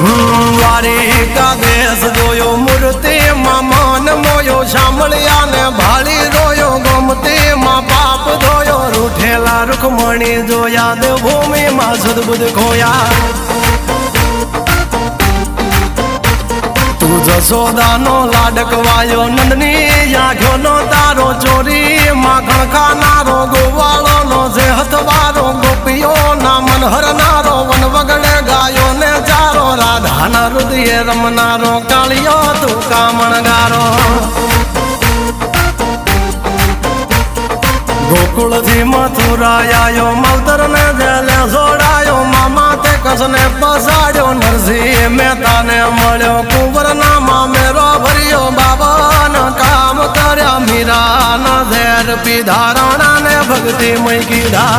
દ્વારિકા દેશ જોયો મૂર્તિ માં મન મોયો સાંભળ્યા ને ભાળી રોયો ગમતી માં પાપ ધોયો રૂઠેલા રૂખમણી જોયા દેવભૂમિ માં સદબુદ્ધ ખોયા તું જશોદાનો લાડકવાયો નંદની આંખો નો તારો ચોરી માખણ ખાનારો ગોવાળો નો જે હથવારો ગોપીઓ ના મન હરનારો વન વગડે ગાયો ને ચારો રાધાના હૃદય રમનારો કાળિયો તું કામણગારો ગોકુળ થી મથુરા આયો માવતર ને જેલે જોડાયો મામા તે કસને પસાડ્યો નરસિંહ મહેતા ને મળ્યો કુંવર ના મામેરો ભર્યો બાબા ના કામ કર્યા મીરા ના ઝેર પીધા રાણા ને ભક્તિ મય કીધા